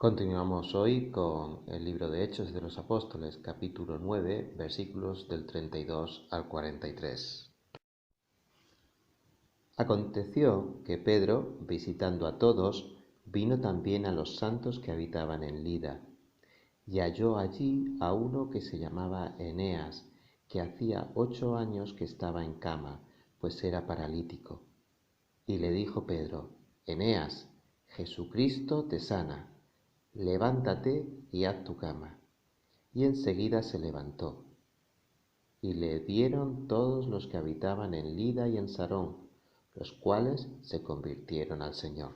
Continuamos hoy con el libro de Hechos de los Apóstoles, capítulo 9, versículos del 32 al 43. Aconteció que Pedro, visitando a todos, vino también a los santos que habitaban en Lida, y halló allí a uno que se llamaba Eneas, que hacía 8 años que estaba en cama, pues era paralítico. Y le dijo Pedro: Eneas, Jesucristo te sana. Levántate y haz tu cama. Y enseguida se levantó. Y le vieron todos los que habitaban en Lida y en Sarón, los cuales se convirtieron al Señor.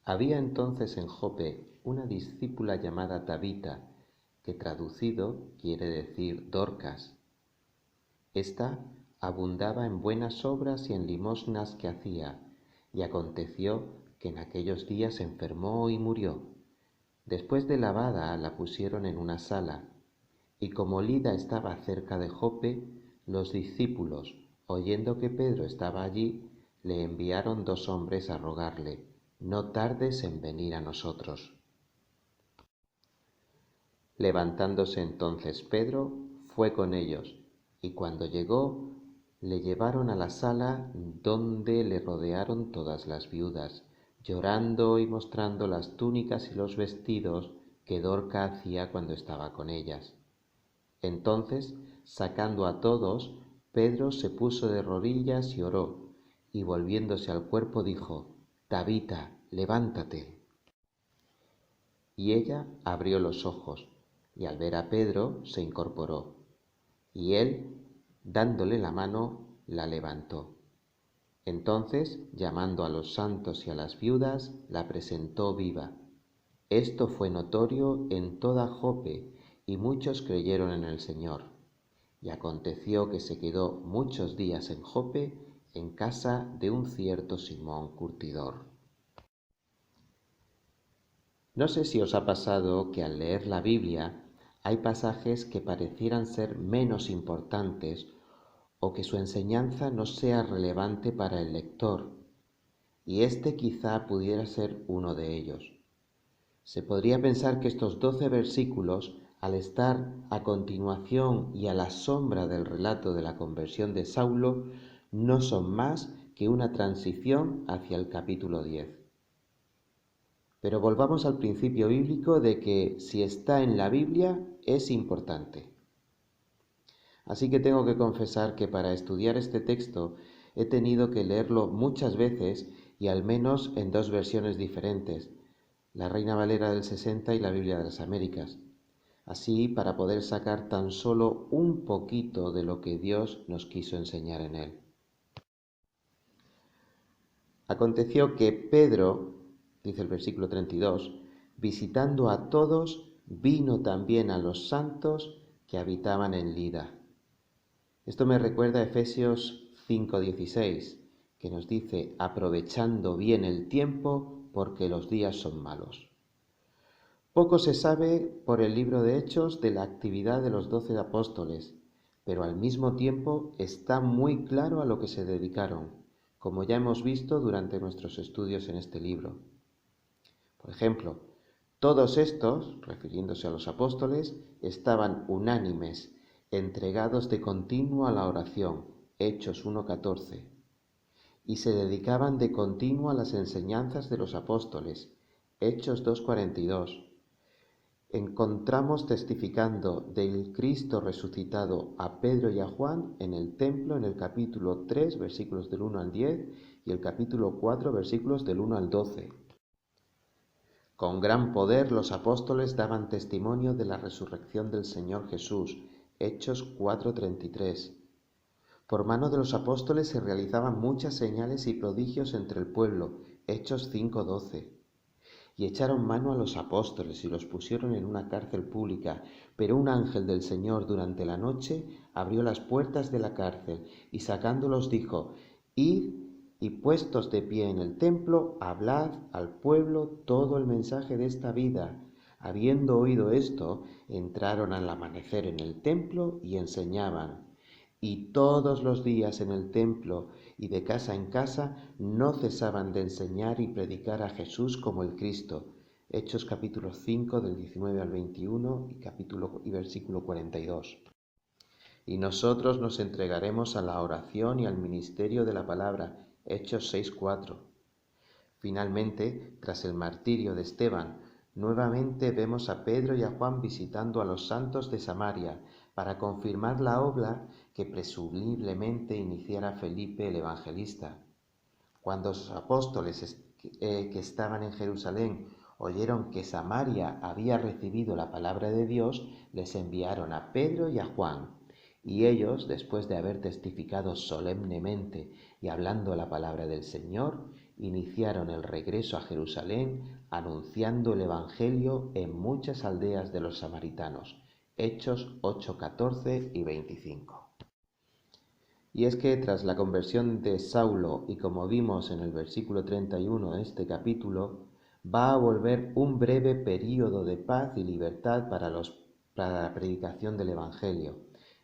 Había entonces en Jope una discípula llamada Tabita, que traducido quiere decir Dorcas. Esta abundaba en buenas obras y en limosnas que hacía, y aconteció que en aquellos días se enfermó y murió. Después de lavada la pusieron en una sala, y como Lida estaba cerca de Jope, los discípulos, oyendo que Pedro estaba allí, le enviaron 2 hombres a rogarle: no tardes en venir a nosotros. Levantándose entonces Pedro, fue con ellos, y cuando llegó, le llevaron a la sala donde le rodearon todas las viudas, llorando y mostrando las túnicas y los vestidos que Dorca hacía cuando estaba con ellas. Entonces, sacando a todos, Pedro se puso de rodillas y oró, y volviéndose al cuerpo dijo: Tabita, levántate. Y ella abrió los ojos, y al ver a Pedro se incorporó, y él, dándole la mano, la levantó. Entonces, llamando a los santos y a las viudas, la presentó viva. Esto fue notorio en toda Jope, y muchos creyeron en el Señor. Y aconteció que se quedó muchos días en Jope, en casa de un cierto Simón curtidor. No sé si os ha pasado que al leer la Biblia hay pasajes que parecieran ser menos importantes o que su enseñanza no sea relevante para el lector, y este quizá pudiera ser uno de ellos. Se podría pensar que estos 12 versículos, al estar a continuación y a la sombra del relato de la conversión de Saulo, no son más que una transición hacia el capítulo 10. Pero volvamos al principio bíblico de que si está en la Biblia es importante. Así que tengo que confesar que para estudiar este texto he tenido que leerlo muchas veces y al menos en 2 versiones diferentes, la Reina Valera del 60 y la Biblia de las Américas, así para poder sacar tan solo un poquito de lo que Dios nos quiso enseñar en él. Aconteció que Pedro, dice el versículo 32, visitando a todos, vino también a los santos que habitaban en Lida. Esto me recuerda a Efesios 5:16, que nos dice: aprovechando bien el tiempo, porque los días son malos. Poco se sabe por el libro de Hechos de la actividad de los 12 apóstoles, pero al mismo tiempo está muy claro a lo que se dedicaron, como ya hemos visto durante nuestros estudios en este libro. Por ejemplo, todos estos, refiriéndose a los apóstoles, estaban unánimes, entregados de continuo a la oración, Hechos 1:14, y se dedicaban de continuo a las enseñanzas de los apóstoles, Hechos 2:42. Encontramos testificando del Cristo resucitado a Pedro y a Juan en el templo en el capítulo 3, versículos del 1 al 10, y el capítulo 4, versículos del 1 al 12. Con gran poder los apóstoles daban testimonio de la resurrección del Señor Jesús, Hechos 4:33. Por mano de los apóstoles se realizaban muchas señales y prodigios entre el pueblo, Hechos 5:12. Y echaron mano a los apóstoles y los pusieron en una cárcel pública, pero un ángel del Señor durante la noche abrió las puertas de la cárcel y sacándolos dijo: Id y puestos de pie en el templo, hablad al pueblo todo el mensaje de esta vida. Habiendo oído esto, entraron al amanecer en el templo y enseñaban. Y todos los días en el templo y de casa en casa no cesaban de enseñar y predicar a Jesús como el Cristo. Hechos capítulo 5 del 19 al 21 y versículo 42. Y nosotros nos entregaremos a la oración y al ministerio de la palabra. Hechos 6:4. Finalmente, tras el martirio de Esteban, nuevamente vemos a Pedro y a Juan visitando a los santos de Samaria para confirmar la obra que presumiblemente iniciara Felipe el Evangelista. Cuando los apóstoles que estaban en Jerusalén oyeron que Samaria había recibido la palabra de Dios, les enviaron a Pedro y a Juan. Y ellos, después de haber testificado solemnemente y hablando la palabra del Señor, iniciaron el regreso a Jerusalén anunciando el Evangelio en muchas aldeas de los samaritanos. Hechos 8:14 y 25. Y es que tras la conversión de Saulo, y como vimos en el versículo 31 de este capítulo, va a volver un breve período de paz y libertad para la predicación del Evangelio.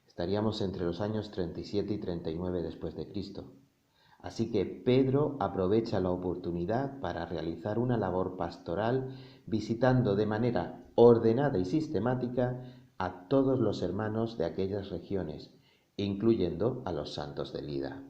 Estaríamos entre los años 37 y 39 después de Cristo. Así que Pedro aprovecha la oportunidad para realizar una labor pastoral visitando de manera ordenada y sistemática a todos los hermanos de aquellas regiones, incluyendo a los santos de Lida.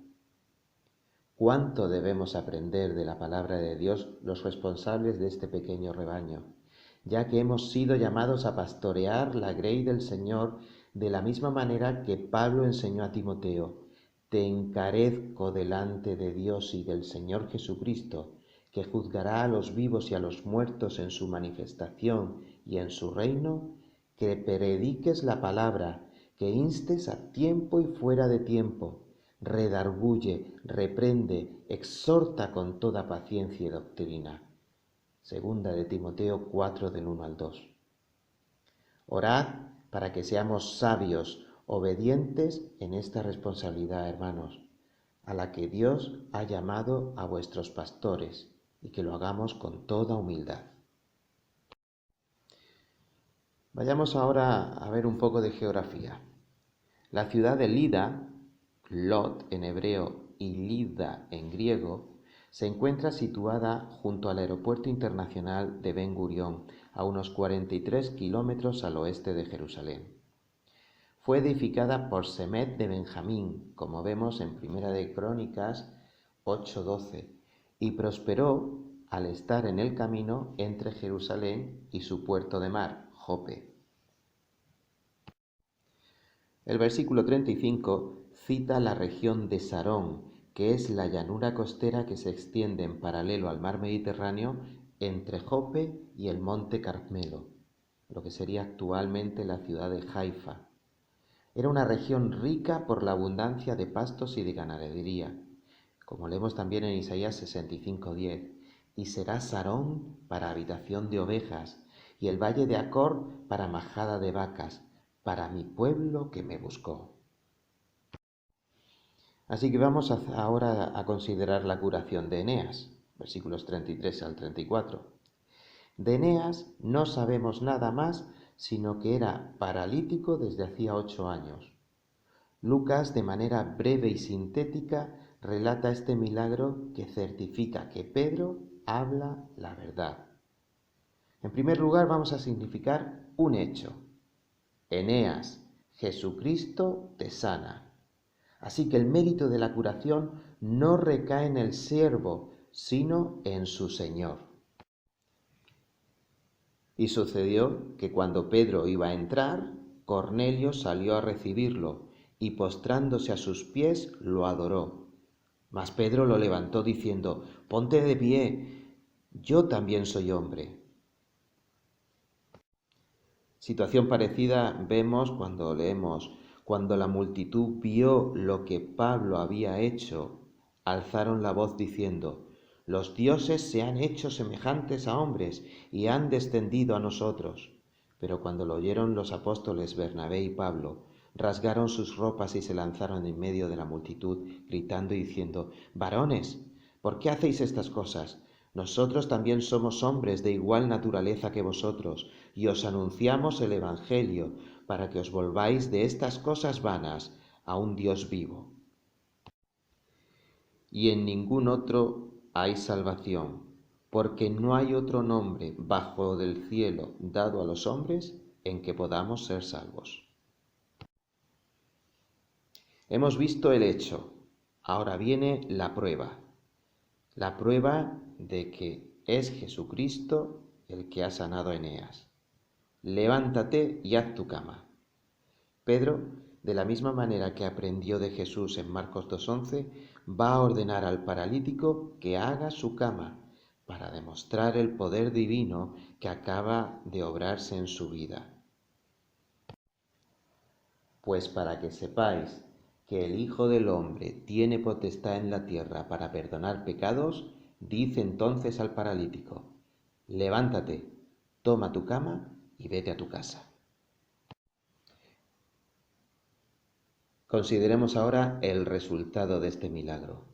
¿Cuánto debemos aprender de la palabra de Dios los responsables de este pequeño rebaño? Ya que hemos sido llamados a pastorear la grey del Señor de la misma manera que Pablo enseñó a Timoteo: te encarezco delante de Dios y del Señor Jesucristo, que juzgará a los vivos y a los muertos en su manifestación y en su reino, que prediques la palabra, que instes a tiempo y fuera de tiempo, redarguye, reprende, exhorta con toda paciencia y doctrina. Segunda de Timoteo 4 del 1 al 2. Orad para que seamos sabios, obedientes en esta responsabilidad, hermanos, a la que Dios ha llamado a vuestros pastores, y que lo hagamos con toda humildad. Vayamos ahora a ver un poco de geografía. La ciudad de Lida, Lod en hebreo y Lida en griego, se encuentra situada junto al Aeropuerto Internacional de Ben Gurión, a unos 43 kilómetros al oeste de Jerusalén. Fue edificada por Semed de Benjamín, como vemos en Primera de Crónicas 8:12, y prosperó al estar en el camino entre Jerusalén y su puerto de mar, Jope. El versículo 35 cita la región de Sarón, que es la llanura costera que se extiende en paralelo al mar Mediterráneo entre Jope y el monte Carmelo, lo que sería actualmente la ciudad de Haifa. Era una región rica por la abundancia de pastos y de ganadería, como leemos también en Isaías 65:10, y será Sarón para habitación de ovejas, y el valle de Acor para majada de vacas, para mi pueblo que me buscó. Así que vamos ahora a considerar la curación de Eneas, versículos 33 al 34. De Eneas no sabemos nada más, sino que era paralítico desde hacía 8 años. Lucas, de manera breve y sintética, relata este milagro que certifica que Pedro habla la verdad. En primer lugar, vamos a significar un hecho. Eneas, Jesucristo te sana. Así que el mérito de la curación no recae en el siervo, sino en su Señor. Y sucedió que cuando Pedro iba a entrar, Cornelio salió a recibirlo, y postrándose a sus pies lo adoró. Mas Pedro lo levantó diciendo: ponte de pie, yo también soy hombre. Situación parecida vemos cuando leemos: cuando la multitud vio lo que Pablo había hecho, alzaron la voz diciendo: los dioses se han hecho semejantes a hombres y han descendido a nosotros. Pero cuando lo oyeron los apóstoles Bernabé y Pablo, rasgaron sus ropas y se lanzaron en medio de la multitud, gritando y diciendo: varones, ¿por qué hacéis estas cosas? Nosotros también somos hombres de igual naturaleza que vosotros, y os anunciamos el Evangelio, para que os volváis de estas cosas vanas a un Dios vivo. y en ningún otro hay salvación, porque no hay otro nombre bajo del cielo dado a los hombres en que podamos ser salvos. Hemos visto el hecho, ahora viene la prueba de que es Jesucristo el que ha sanado a Eneas. Levántate y haz tu cama. Pedro, de la misma manera que aprendió de Jesús en Marcos 2:11, va a ordenar al paralítico que haga su cama para demostrar el poder divino que acaba de obrarse en su vida. Pues para que sepáis que el Hijo del Hombre tiene potestad en la tierra para perdonar pecados, dice entonces al paralítico: levántate, toma tu cama y vete a tu casa. Consideremos ahora el resultado de este milagro.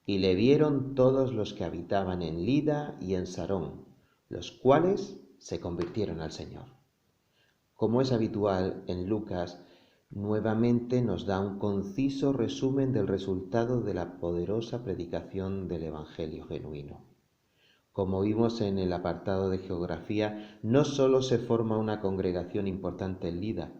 Y le vieron todos los que habitaban en Lida y en Sarón, los cuales se convirtieron al Señor. Como es habitual en Lucas, nuevamente nos da un conciso resumen del resultado de la poderosa predicación del Evangelio genuino. Como vimos en el apartado de geografía, no solo se forma una congregación importante en Lida,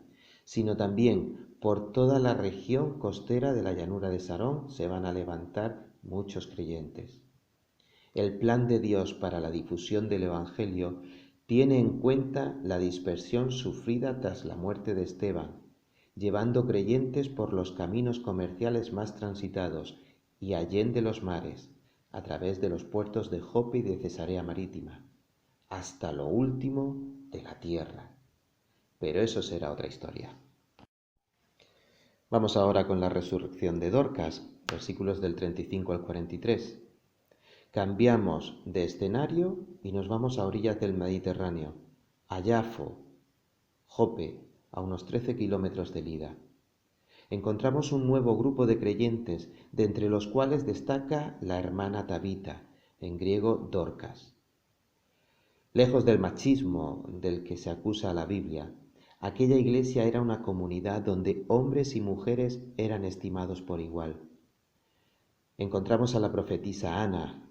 sino también por toda la región costera de la llanura de Sarón se van a levantar muchos creyentes. El plan de Dios para la difusión del Evangelio tiene en cuenta la dispersión sufrida tras la muerte de Esteban, llevando creyentes por los caminos comerciales más transitados y allende los mares, a través de los puertos de Jope y de Cesarea Marítima, hasta lo último de la tierra. Pero eso será otra historia. Vamos ahora con la resurrección de Dorcas, versículos del 35 al 43. Cambiamos de escenario y nos vamos a orillas del Mediterráneo, a Yafo, Jope, a unos 13 kilómetros de Lida. Encontramos un nuevo grupo de creyentes, de entre los cuales destaca la hermana Tabita, en griego Dorcas. Lejos del machismo del que se acusa a la Biblia, aquella iglesia era una comunidad donde hombres y mujeres eran estimados por igual. Encontramos a la profetisa Ana,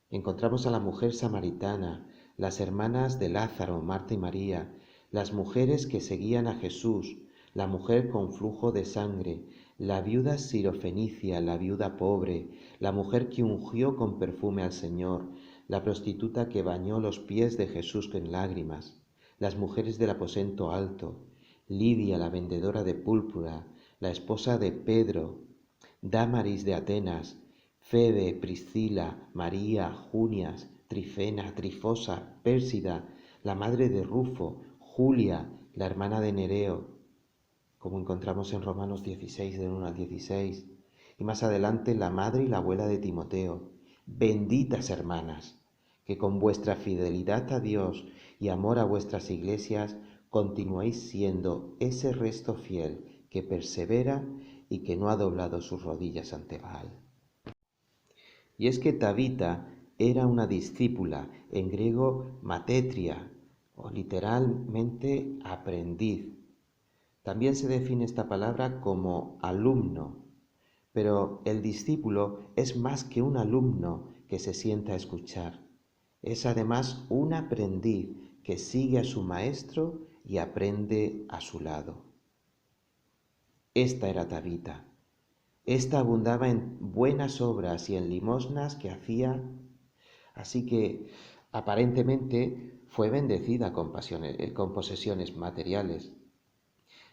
encontramos a la mujer samaritana, las hermanas de Lázaro, Marta y María, las mujeres que seguían a Jesús, la mujer con flujo de sangre, la viuda sirofenicia, la viuda pobre, la mujer que ungió con perfume al Señor, la prostituta que bañó los pies de Jesús con lágrimas, las mujeres del aposento alto, Lidia, la vendedora de púrpura, la esposa de Pedro, Dámaris de Atenas, Febe, Priscila, María, Junias, Trifena, Trifosa, Pérsida, la madre de Rufo, Julia, la hermana de Nereo, como encontramos en Romanos 16, del 1 al 16, y más adelante la madre y la abuela de Timoteo. Benditas hermanas, que con vuestra fidelidad a Dios y amor a vuestras iglesias continuáis siendo ese resto fiel que persevera y que no ha doblado sus rodillas ante Baal. Y es que Tabita era una discípula, en griego matetria, o literalmente aprendiz. También se define esta palabra como alumno, pero el discípulo es más que un alumno que se sienta a escuchar. Es además un aprendiz que sigue a su maestro y aprende a su lado. Esta era Tabita. Esta abundaba en buenas obras y en limosnas que hacía, así que aparentemente fue bendecida con posesiones materiales.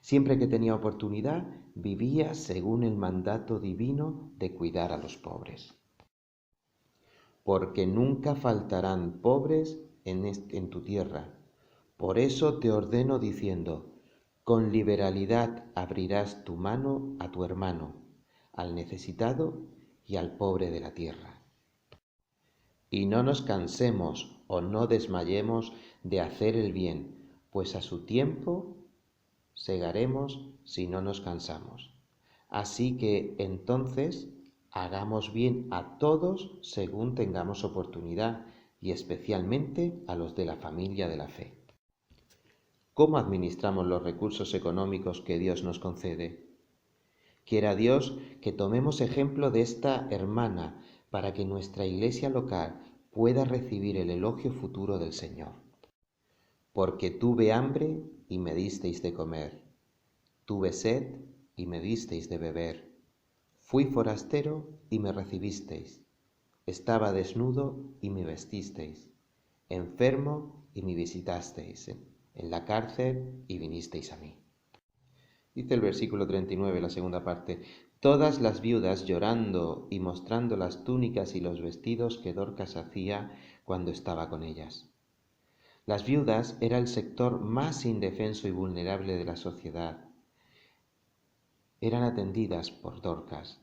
Siempre que tenía oportunidad, vivía según el mandato divino de cuidar a los pobres. Porque nunca faltarán pobres en tu tierra. Por eso te ordeno diciendo: con liberalidad abrirás tu mano a tu hermano, al necesitado y al pobre de la tierra. Y no nos cansemos o no desmayemos de hacer el bien, pues a su tiempo segaremos si no nos cansamos. Así que entonces hagamos bien a todos según tengamos oportunidad, y especialmente a los de la familia de la fe. ¿Cómo administramos los recursos económicos que Dios nos concede? Quiera Dios que tomemos ejemplo de esta hermana para que nuestra iglesia local pueda recibir el elogio futuro del Señor. Porque tuve hambre y me disteis de comer, tuve sed y me disteis de beber, fui forastero y me recibisteis, estaba desnudo y me vestisteis, enfermo y me visitasteis, en la cárcel y vinisteis a mí. Dice el versículo 39, la segunda parte, todas las viudas llorando y mostrando las túnicas y los vestidos que Dorcas hacía cuando estaba con ellas. Las viudas era el sector más indefenso y vulnerable de la sociedad. Eran atendidas por Dorcas.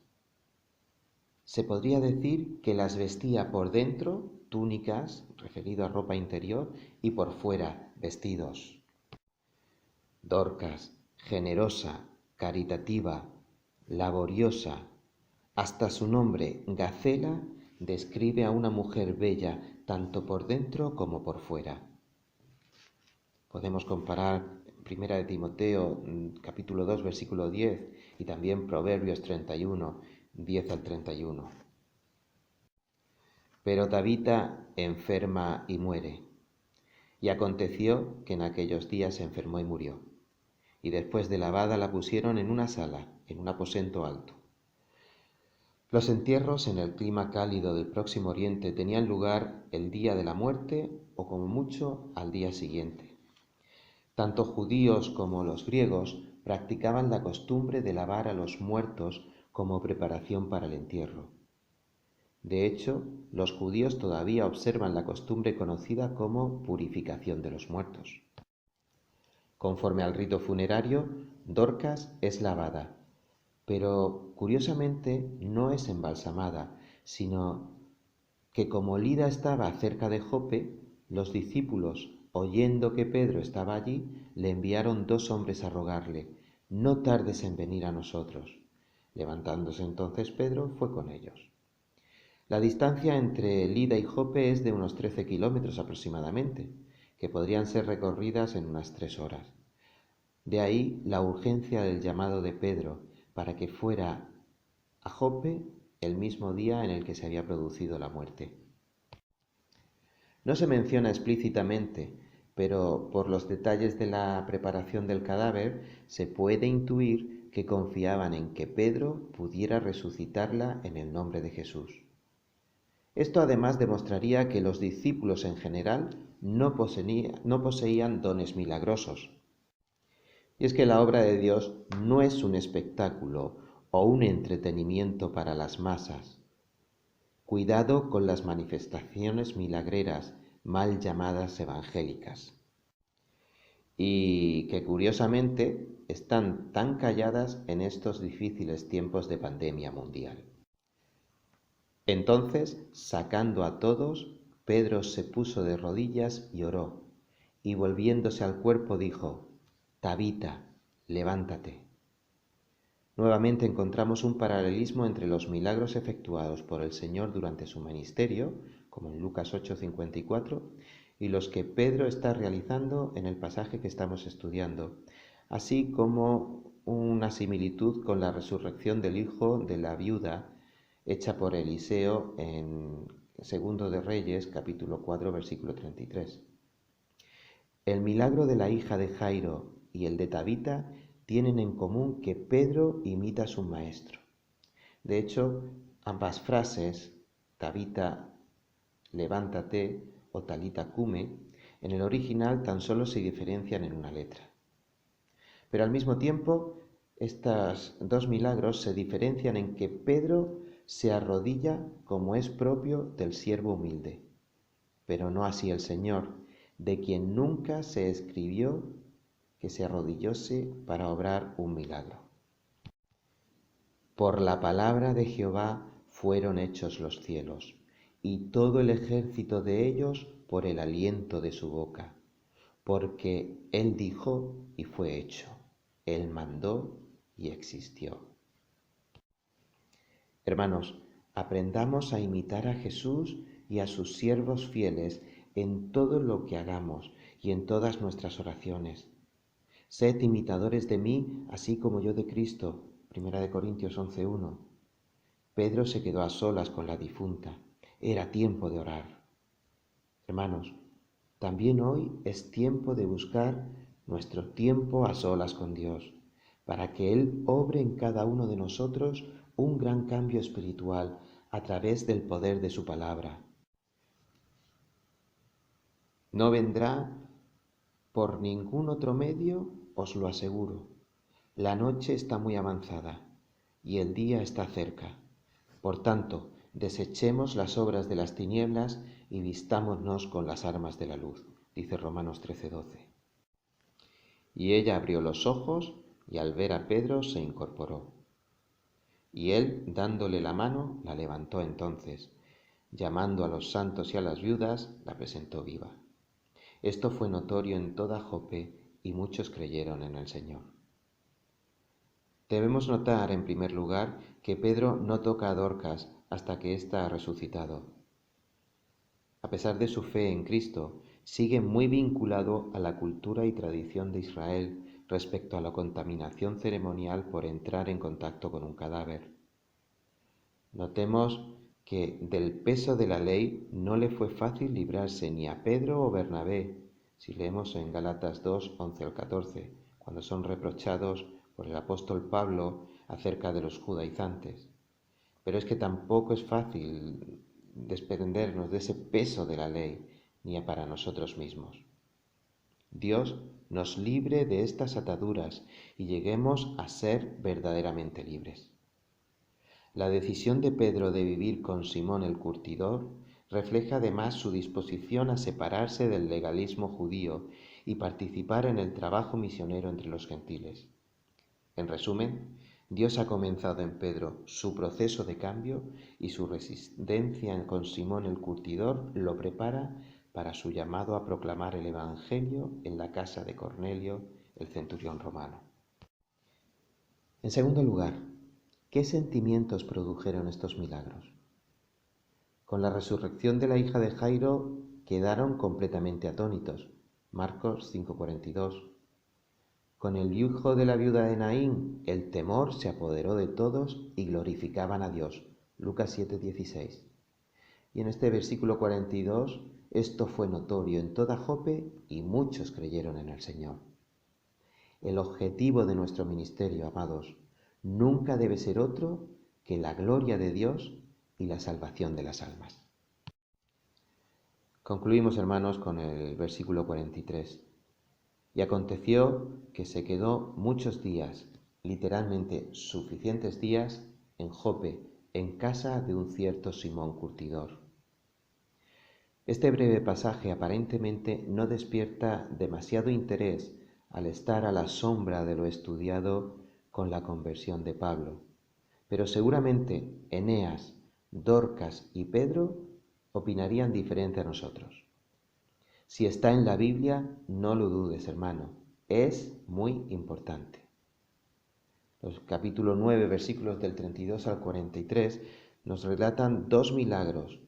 Se podría decir que las vestía por dentro, túnicas, referido a ropa interior, y por fuera, vestidos. Dorcas, generosa, caritativa, laboriosa, hasta su nombre, Gacela, describe a una mujer bella tanto por dentro como por fuera. Podemos comparar 1 de Timoteo capítulo 2 versículo 10 y también Proverbios 31, 10 al 31. Pero Tabita enferma y muere. Y aconteció que en aquellos días se enfermó y murió. Y después de lavada la pusieron en una sala, en un aposento alto. Los entierros en el clima cálido del Próximo Oriente tenían lugar el día de la muerte o como mucho al día siguiente. Tanto judíos como los griegos practicaban la costumbre de lavar a los muertos como preparación para el entierro. De hecho, los judíos todavía observan la costumbre conocida como purificación de los muertos. Conforme al rito funerario, Dorcas es lavada, pero curiosamente no es embalsamada, sino que como Lida estaba cerca de Jope, los discípulos, oyendo que Pedro estaba allí, le enviaron 2 hombres a rogarle, no tardes en venir a nosotros. Levantándose entonces Pedro, fue con ellos. La distancia entre Lida y Jope es de unos 13 kilómetros aproximadamente, que podrían ser recorridas en unas 3 horas. De ahí la urgencia del llamado de Pedro para que fuera a Jope el mismo día en el que se había producido la muerte. No se menciona explícitamente, pero por los detalles de la preparación del cadáver se puede intuir que confiaban en que Pedro pudiera resucitarla en el nombre de Jesús. Esto además demostraría que los discípulos en general no poseían dones milagrosos. Y es que la obra de Dios no es un espectáculo o un entretenimiento para las masas. Cuidado con las manifestaciones milagreras mal llamadas evangélicas. Y que curiosamente están tan calladas en estos difíciles tiempos de pandemia mundial. Entonces, sacando a todos, Pedro se puso de rodillas y oró, y volviéndose al cuerpo dijo, Tabita, levántate. Nuevamente encontramos un paralelismo entre los milagros efectuados por el Señor durante su ministerio, como en Lucas 8:54, y los que Pedro está realizando en el pasaje que estamos estudiando, así como una similitud con la resurrección del hijo de la viuda hecha por Eliseo en 2 de Reyes, capítulo 4, versículo 33. El milagro de la hija de Jairo y el de Tabita tienen en común que Pedro imita a su maestro. De hecho, ambas frases, Tabita, levántate o Talita cume, en el original tan solo se diferencian en una letra. Pero al mismo tiempo, estos 2 milagros se diferencian en que Pedro se arrodilla como es propio del siervo humilde, pero no así el Señor, de quien nunca se escribió que se arrodillase para obrar un milagro. Por la palabra de Jehová fueron hechos los cielos, y todo el ejército de ellos por el aliento de su boca, porque Él dijo y fue hecho, Él mandó y existió. Hermanos, aprendamos a imitar a Jesús y a sus siervos fieles en todo lo que hagamos y en todas nuestras oraciones. Sed imitadores de mí, así como yo de Cristo, Primera de Corintios 11:1. Pedro se quedó a solas con la difunta. Era tiempo de orar. Hermanos, también hoy es tiempo de buscar nuestro tiempo a solas con Dios, para que Él obre en cada uno de nosotros un gran cambio espiritual a través del poder de su palabra. No vendrá por ningún otro medio, os lo aseguro. La noche está muy avanzada y el día está cerca. Por tanto, desechemos las obras de las tinieblas y vistámonos con las armas de la luz, dice Romanos 13:12. Y ella abrió los ojos y al ver a Pedro se incorporó. Y él, dándole la mano, la levantó entonces. Llamando a los santos y a las viudas, la presentó viva. Esto fue notorio en toda Jope y muchos creyeron en el Señor. Debemos notar, en primer lugar, que Pedro no toca a Dorcas hasta que ésta ha resucitado. A pesar de su fe en Cristo, sigue muy vinculado a la cultura y tradición de Israel respecto a la contaminación ceremonial por entrar en contacto con un cadáver. Notemos que del peso de la ley no le fue fácil librarse ni a Pedro o Bernabé, si leemos en Gálatas 2, 11 al 14, cuando son reprochados por el apóstol Pablo acerca de los judaizantes. Pero es que tampoco es fácil desprendernos de ese peso de la ley, ni para nosotros mismos. Dios nos libre de estas ataduras y lleguemos a ser verdaderamente libres. La decisión de Pedro de vivir con Simón el curtidor refleja además su disposición a separarse del legalismo judío y participar en el trabajo misionero entre los gentiles. En resumen, Dios ha comenzado en Pedro su proceso de cambio y su resistencia con Simón el curtidor lo prepara para su llamado a proclamar el Evangelio en la casa de Cornelio, el centurión romano. En segundo lugar, ¿qué sentimientos produjeron estos milagros? Con la resurrección de la hija de Jairo quedaron completamente atónitos. Marcos 5:42. Con el hijo de la viuda de Naín, el temor se apoderó de todos y glorificaban a Dios. Lucas 7:16. Y en este versículo 42, esto fue notorio en toda Jope y muchos creyeron en el Señor. El objetivo de nuestro ministerio, amados, nunca debe ser otro que la gloria de Dios y la salvación de las almas. Concluimos, hermanos, con el versículo 43. Y aconteció que se quedó muchos días, literalmente suficientes días, en Jope, en casa de un cierto Simón curtidor. Este breve pasaje aparentemente no despierta demasiado interés al estar a la sombra de lo estudiado con la conversión de Pablo, pero seguramente Eneas, Dorcas y Pedro opinarían diferente a nosotros. Si está en la Biblia, no lo dudes, hermano, es muy importante. Los capítulo 9, versículos del 32 al 43, nos relatan dos milagros,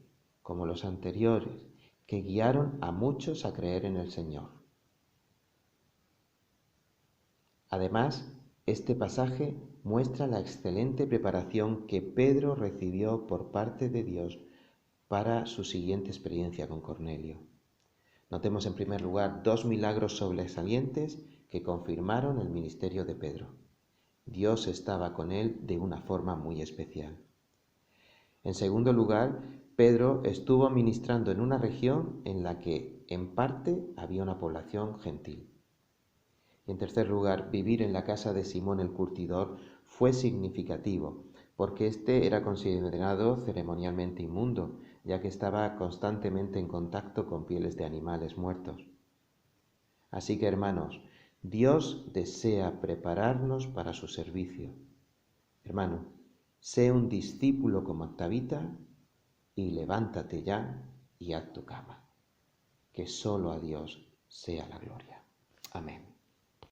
como los anteriores, que guiaron a muchos a creer en el Señor. Además, este pasaje muestra la excelente preparación que Pedro recibió por parte de Dios para su siguiente experiencia con Cornelio. Notemos en primer lugar dos milagros sobresalientes que confirmaron el ministerio de Pedro. Dios estaba con él de una forma muy especial. En segundo lugar, Pedro estuvo ministrando en una región en la que, en parte, había una población gentil. Y en tercer lugar, vivir en la casa de Simón el curtidor fue significativo, porque éste era considerado ceremonialmente inmundo, ya que estaba constantemente en contacto con pieles de animales muertos. Así que, hermanos, Dios desea prepararnos para su servicio. Hermano, sé un discípulo como Tabita y levántate ya y haz tu cama. Que solo a Dios sea la gloria. Amén.